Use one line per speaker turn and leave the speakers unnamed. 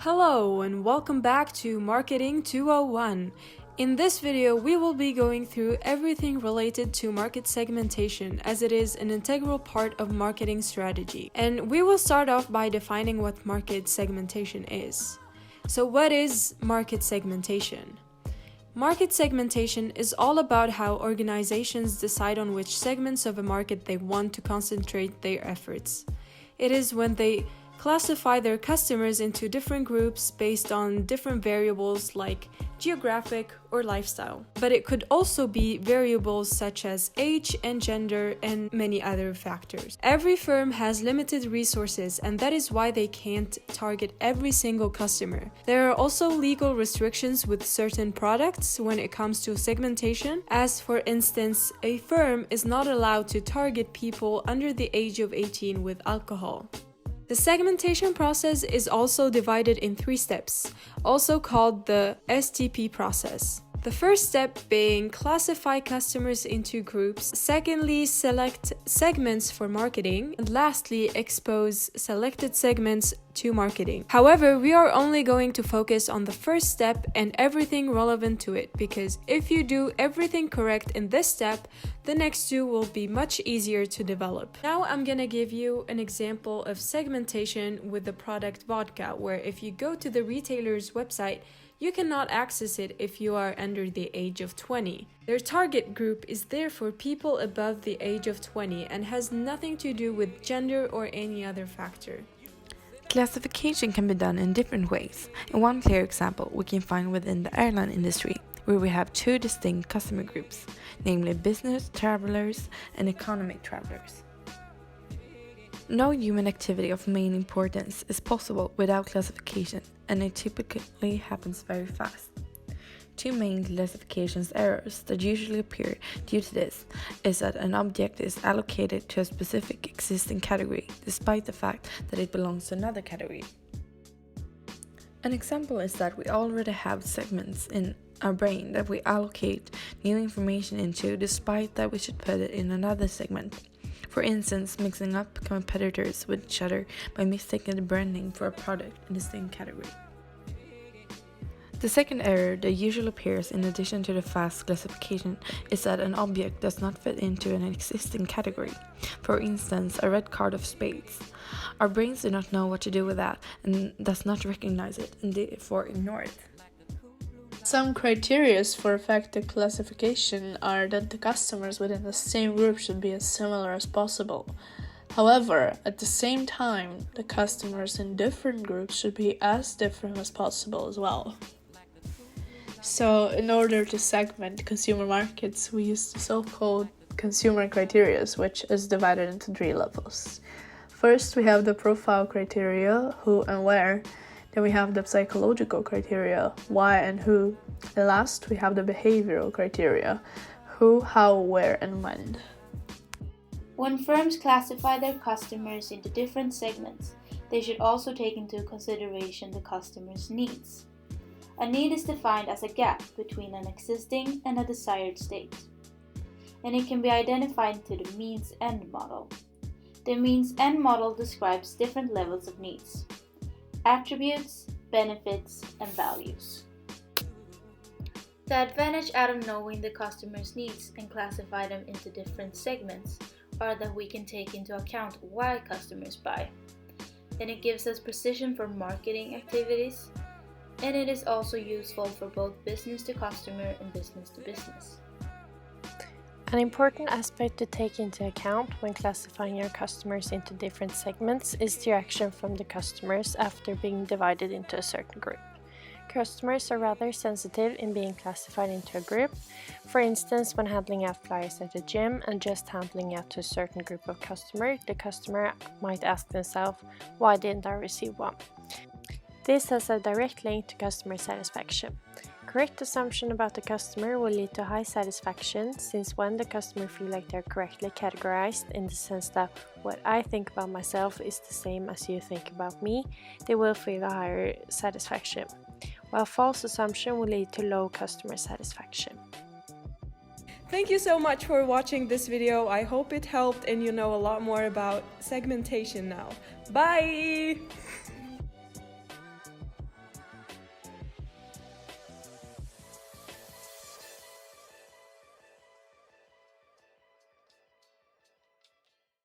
Hello and welcome back to Marketing 201. In this video, we will be going through everything related to market segmentation as it is an integral part of marketing strategy. And we will start off by defining what market segmentation is. So what is market segmentation? Market segmentation is all about how organizations decide on which segments of a market they want to concentrate their efforts. It is when they classify their customers into different groups based on different variables like geographic or lifestyle. But it could also be variables such as age and gender and many other factors. Every firm has limited resources, and that is why they can't target every single customer. There are also legal restrictions with certain products when it comes to segmentation, as for instance, a firm is not allowed to target people under the age of 18 with alcohol. The segmentation process is also divided in 3 steps, also called the STP process. The first step being classify customers into groups, secondly select segments for marketing, and lastly expose selected segments to marketing. However, we are only going to focus on the first step and everything relevant to it, because if you do everything correct in this step, the next 2 will be much easier to develop. Now I'm gonna give you an example of segmentation with the product vodka, where if you go to the retailer's website, you cannot access it if you are under the age of 20. Their target group is therefore people above the age of 20 and has nothing to do with gender or any other factor.
Classification can be done in different ways. In one clear example we can find within the airline industry, where we have 2 distinct customer groups, namely business travelers and economic travelers. No human activity of main importance is possible without classification, and it typically happens very fast. 2 main classifications errors that usually appear due to this is that an object is allocated to a specific existing category, despite the fact that it belongs to another category. An example is that we already have segments in our brain that we allocate new information into, despite that we should put it in another segment. For instance, mixing up competitors with each other by mistaking the brand name for a product in the same category. The second error that usually appears in addition to the fast classification is that an object does not fit into an existing category. For instance, a red card of spades. Our brains do not know what to do with that and does not recognize it and therefore ignore it.
Some criteria for effective classification are that the customers within the same group should be as similar as possible. However, at the same time, the customers in different groups should be as different as possible as well. So, in order to segment consumer markets, we use the so-called consumer criteria, which is divided into 3 levels. First, we have the profile criteria, who and where. Then we have the psychological criteria, why and who. And last, we have the behavioral criteria, who, how, where, and when.
When firms classify their customers into different segments, they should also take into consideration the customer's needs. A need is defined as a gap between an existing and a desired state, and it can be identified to the means-end model. The means-end model describes different levels of needs, attributes, benefits, and values. The advantage out of knowing the customer's needs and classify them into different segments are that we can take into account why customers buy, and it gives us precision for marketing activities, and it is also useful for both business to customer and business to business.
An important aspect to take into account when classifying your customers into different segments is the reaction from the customers after being divided into a certain group. Customers are rather sensitive in being classified into a group. For instance, when handing out flyers at a gym and just handing out to a certain group of customers, the customer might ask themselves, why didn't I receive one? This has a direct link to customer satisfaction. Correct assumption about the customer will lead to high satisfaction, since when the customer feel like they're correctly categorized in the sense that what I think about myself is the same as you think about me, they will feel a higher satisfaction, while false assumption will lead to low customer satisfaction.
Thank you so much for watching this video. I hope it helped and you know a lot more about segmentation now. Bye!